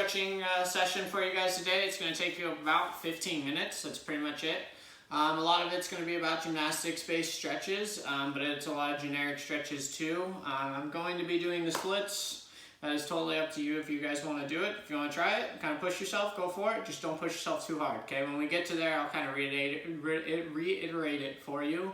stretching session for you guys today. It's going to take you about 15 minutes. That's pretty much it. A lot of it's going to be about gymnastics-based stretches, but it's a lot of generic stretches too. I'm going to be doing the splits. That is totally up to you if you guys want to do it. If you want to try it, kind of push yourself, go for it. Just don't push yourself too hard, okay? When we get to there, I'll kind of reiterate it for you,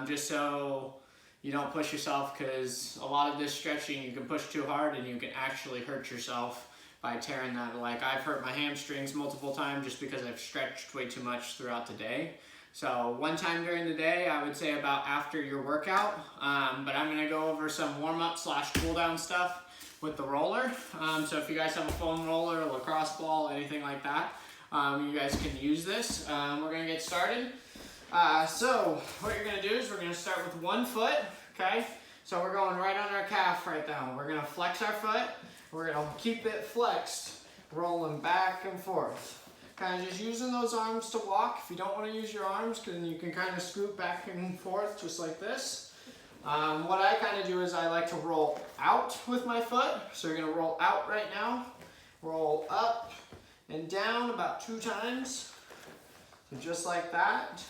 just so you don't push yourself, because a lot of this stretching, you can push too hard and you can actually hurt yourself by tearing that. Like, I've hurt my hamstrings multiple times just because I've stretched way too much throughout the day. So one time during the day, I would say about after your workout, but I'm gonna go over some warm-up / cool-down stuff with the roller. So if you guys have a foam roller, a lacrosse ball, anything like that, you guys can use this. We're gonna get started. So what you're gonna do is we're gonna start with one foot, okay? So we're going right on our calf right now. We're gonna flex our foot. We're gonna keep it flexed, rolling back and forth. Kind of just using those arms to walk. If you don't want to use your arms, then you can kind of scoot back and forth just like this. What I kind of do is I like to roll out with my foot. So you're going to roll out right now. Roll up and down about 2 times. So just like that.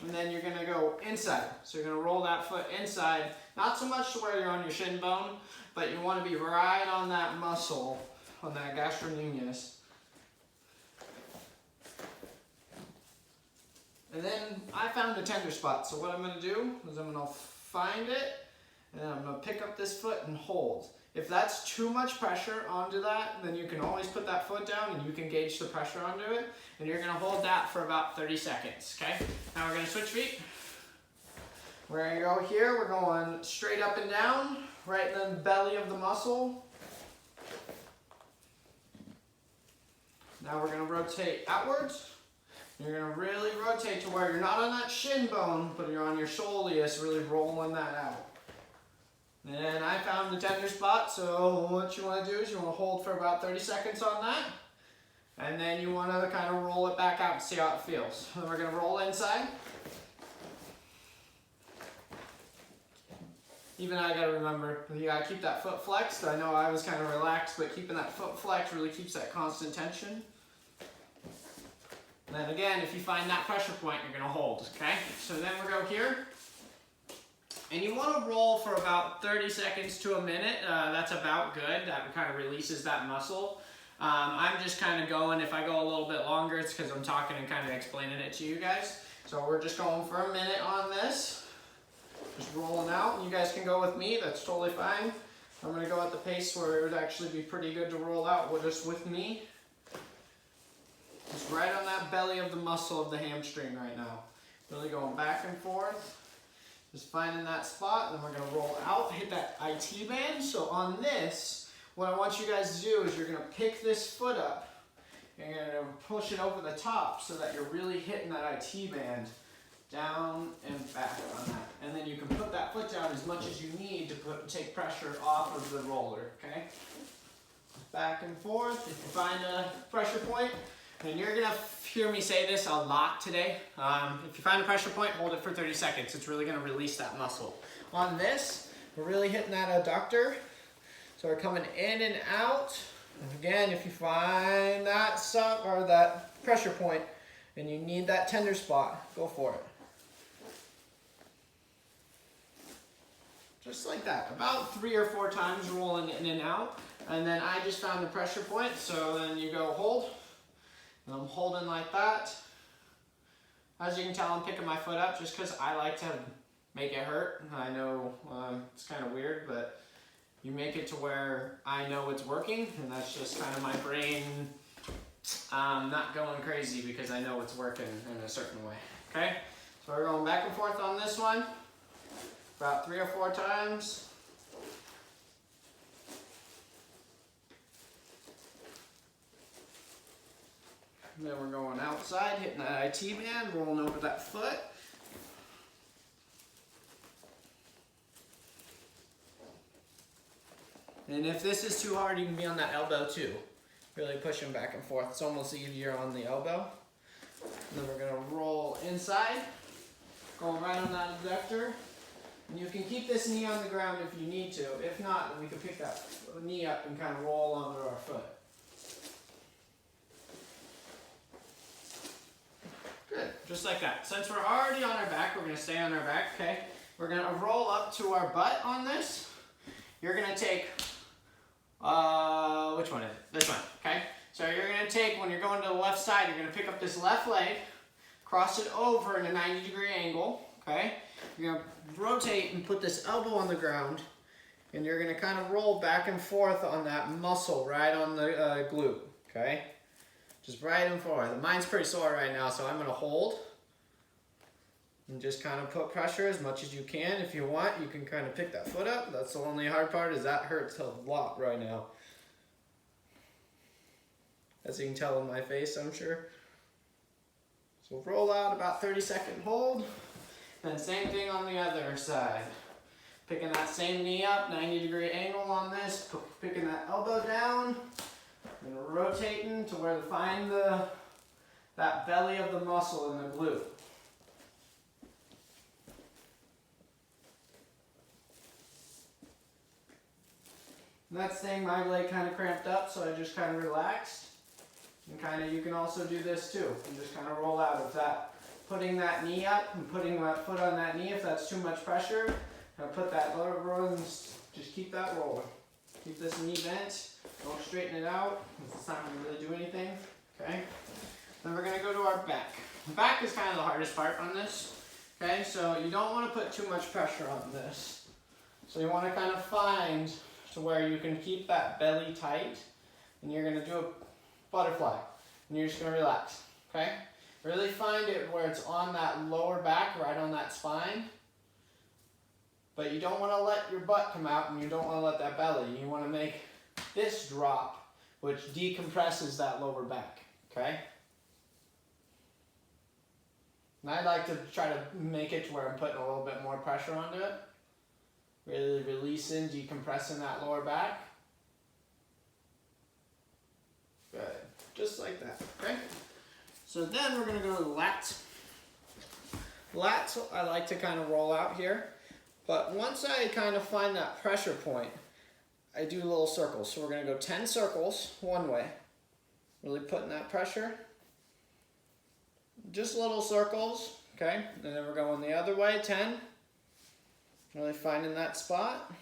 And then you're going to go inside. So you're going to roll that foot inside. Not so much to where you're on your shin bone, but you want to be right on that muscle, on that gastrocnemius. And then I found a tender spot. So what I'm going to do is I'm going to find it, and then I'm going to pick up this foot and hold. If that's too much pressure onto that, then you can always put that foot down and you can gauge the pressure onto it. And you're going to hold that for about 30 seconds, okay? Now we're going to switch feet. We're going to go here. We're going straight up and down, right in the belly of the muscle. Now we're going to rotate outwards. You're going to really rotate to where you're not on that shin bone, but you're on your soleus, really rolling that out. And I found the tender spot, so what you want to do is you want to hold for about 30 seconds on that. And then you want to kind of roll it back out to see how it feels. Then we're going to roll inside. Even I got to remember, you got to keep that foot flexed. I know I was kind of relaxed, but keeping that foot flexed really keeps that constant tension. And then again, if you find that pressure point, you're going to hold, okay? So then we go here. And you want to roll for about 30 seconds to a minute. That's about good. That kind of releases that muscle. I'm just kind of going, if I go a little bit longer, it's because I'm talking and kind of explaining it to you guys. So we're just going for a minute on this. Just rolling out. You guys can go with me. That's totally fine. I'm going to go at the pace where it would actually be pretty good to roll out just with me. Just right on that belly of the muscle of the hamstring right now. Really going back and forth. Just finding that spot. Then we're going to roll out, hit that IT band. So on this, what I want you guys to do is you're going to pick this foot up. And you're going to push it over the top so that you're really hitting that IT band down and back on that. And then you can put that foot down as much as you need to take pressure off of the roller, okay? Back and forth. If you find a pressure point, and you're gonna hear me say this a lot today. If you find a pressure point, hold it for 30 seconds. It's really gonna release that muscle. On this, we're really hitting that adductor. So we're coming in and out. And again, if you find that that pressure point and you need that tender spot, go for it. Just like that, about 3 or 4 times rolling in and out. And then I just found the pressure point, so then you go hold. And I'm holding like that. As you can tell, I'm picking my foot up just because I like to make it hurt. I know it's kind of weird, but you make it to where I know it's working, and that's just kind of my brain not going crazy because I know it's working in a certain way, okay? So we're going back and forth on this one, about 3 or 4 times. And then we're going outside, hitting that IT band, rolling over that foot. And if this is too hard, you can be on that elbow too. Really pushing back and forth. It's almost easier on the elbow. And then we're going to roll inside, going right on that adductor. And you can keep this knee on the ground if you need to. If not, then we can pick that knee up and kind of roll under our foot. Good, just like that. Since we're already on our back, we're going to stay on our back, okay? We're going to roll up to our butt on this. You're going to take, which one is it? This one, okay? So you're going to take, when you're going to the left side, you're going to pick up this left leg, cross it over in a 90-degree angle, okay? You're going to rotate and put this elbow on the ground, and you're going to kind of roll back and forth on that muscle right on the glute, okay? Just right and forth. Mine's pretty sore right now, so I'm going to hold. And just kind of put pressure as much as you can. If you want, you can kind of pick that foot up. That's the only hard part, is that hurts a lot right now. As you can tell in my face, I'm sure. So roll out, about 30-second hold. Then same thing on the other side. Picking that same knee up, 90-degree angle on this. Picking that elbow down. And rotating to where to find that belly of the muscle in the glute. Next thing, my leg kind of cramped up, so I just kind of relaxed. And kind of, you can also do this too. And just kind of roll out of that. Putting that knee up and putting that foot on that knee if that's too much pressure. Now put that lower roll and just keep that rolling. Keep this knee bent. Don't straighten it out. It's not going to really do anything. Okay? Then we're going to go to our back. The back is kind of the hardest part on this. Okay? So you don't want to put too much pressure on this. So you want to kind of find to where you can keep that belly tight, and you're going to do a butterfly, and you're just going to relax, okay? Really find it where it's on that lower back, right on that spine, but you don't want to let your butt come out, and you don't want to let that belly. You want to make this drop, which decompresses that lower back, okay? And I like to try to make it to where I'm putting a little bit more pressure onto it. Really releasing, decompressing that lower back. Good, just like that, okay? So then we're gonna go to the lats. Lats, I like to kind of roll out here, but once I kind of find that pressure point, I do little circles. So we're gonna go 10 circles one way, really putting that pressure. Just little circles, okay? And then we're going the other way, 10. Really finding that spot.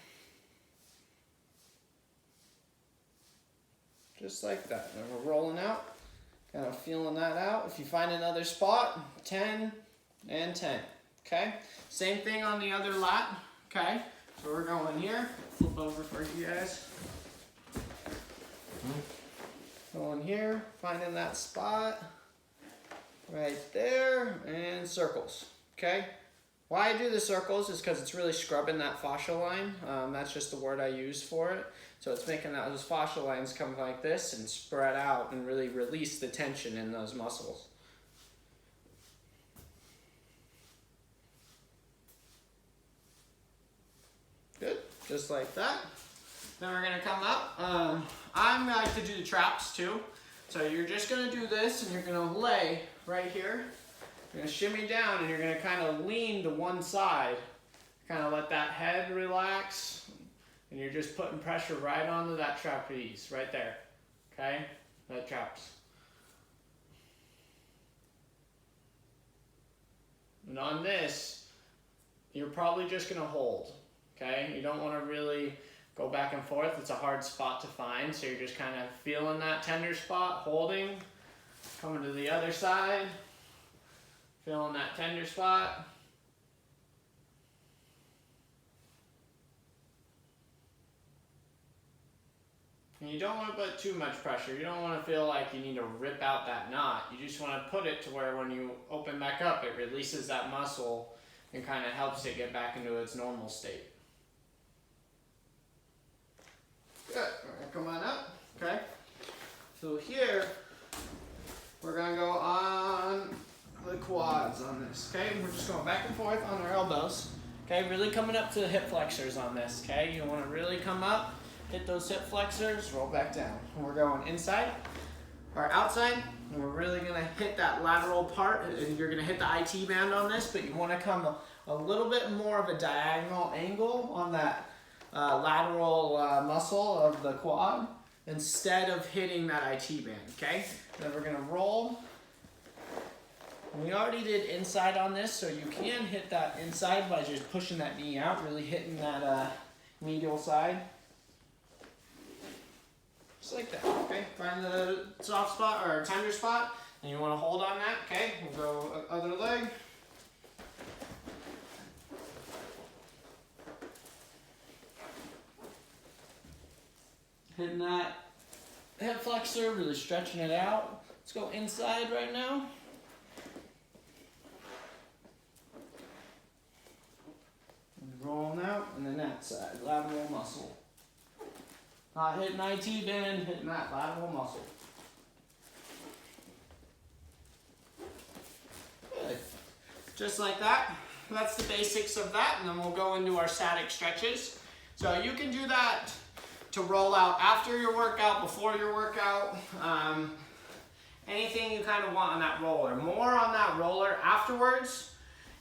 Just like that. And we're rolling out. Kind of feeling that out. If you find another spot, 10 and 10. Okay? Same thing on the other lat. Okay? So we're going here. Flip over for you guys. Going here. Finding that spot. Right there. And circles. Okay? Why I do the circles is because it's really scrubbing that fascia line. That's just the word I use for it. So it's making those fascia lines come like this and spread out and really release the tension in those muscles. Good, just like that. Then we're gonna come up. I like to do the traps too. So you're just gonna do this and you're gonna lay right here. You're going to shimmy down and you're going to kind of lean to one side. Kind of let that head relax. And you're just putting pressure right onto that trapeze, right there. Okay? That traps. And on this, you're probably just going to hold. Okay? You don't want to really go back and forth. It's a hard spot to find. So you're just kind of feeling that tender spot, holding, coming to the other side. Feeling that tender spot. And you don't want to put too much pressure. You don't want to feel like you need to rip out that knot. You just want to put it to where when you open back up, it releases that muscle and kind of helps it get back into its normal state. Good. All right, come on up. Okay. So here, we're going to go on the quads on this, okay? We're just going back and forth on our elbows, okay? Really coming up to the hip flexors on this, okay? You want to really come up, hit those hip flexors, roll back down. And we're going inside or outside, and we're really going to hit that lateral part, and you're going to hit the IT band on this, but you want to come a little bit more of a diagonal angle on that lateral muscle of the quad instead of hitting that IT band, okay? Then we're gonna roll. We already did inside on this, so you can hit that inside by just pushing that knee out, really hitting that medial side. Just like that, okay? Find the soft spot or tender spot, and you wanna hold on that, okay? We'll go other leg. Hitting that hip flexor, really stretching it out. Let's go inside right now. Rolling out, and then that side, lateral muscle. Not hitting IT band, hitting that lateral muscle. Good. Just like that. That's the basics of that, and then we'll go into our static stretches. So you can do that to roll out after your workout, before your workout, anything you kind of want on that roller. More on that roller afterwards.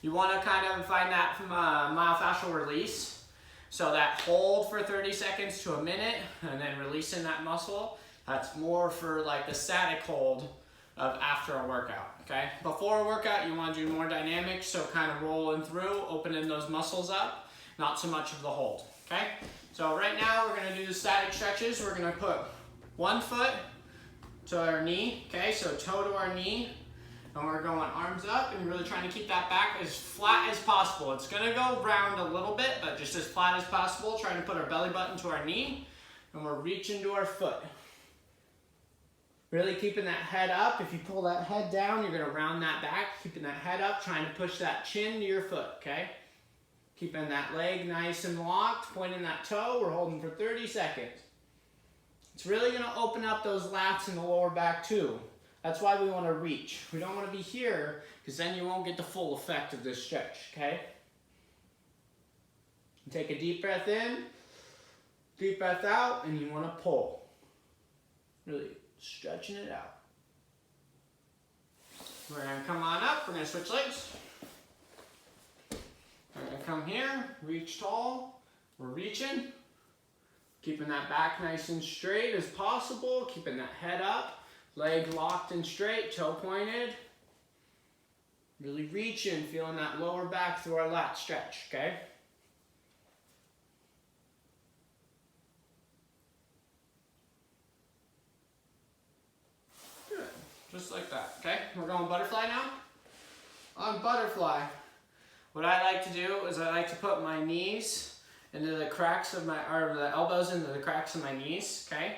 You want to kind of find that myofacial release. So that hold for 30 seconds to a minute and then releasing that muscle. That's more for like the static hold of after a workout, okay? Before a workout, you want to do more dynamics, so kind of rolling through, opening those muscles up, not so much of the hold, okay? So right now we're gonna do the static stretches. We're gonna put one foot to our knee, okay? So toe to our knee. And we're going arms up and really trying to keep that back as flat as possible. It's gonna go round a little bit, but just as flat as possible, trying to put our belly button to our knee, and we're reaching to our foot. Really keeping that head up. If you pull that head down, you're gonna round that back, keeping that head up, trying to push that chin to your foot, okay? Keeping that leg nice and locked, pointing that toe, we're holding for 30 seconds. It's really gonna open up those lats in the lower back too. That's why we want to reach. We don't want to be here, because then you won't get the full effect of this stretch, okay? Take a deep breath in, deep breath out, and you want to pull. Really stretching it out. We're going to come on up, we're going to switch legs. We're going to come here, reach tall, we're reaching. Keeping that back nice and straight as possible, keeping that head up. Leg locked and straight, toe pointed. Really reaching, feeling that lower back through our lat stretch, okay? Good, just like that, okay? We're going butterfly now. On butterfly, what I like to do is I like to put my knees into the cracks of my, or the elbows into the cracks of my knees, okay?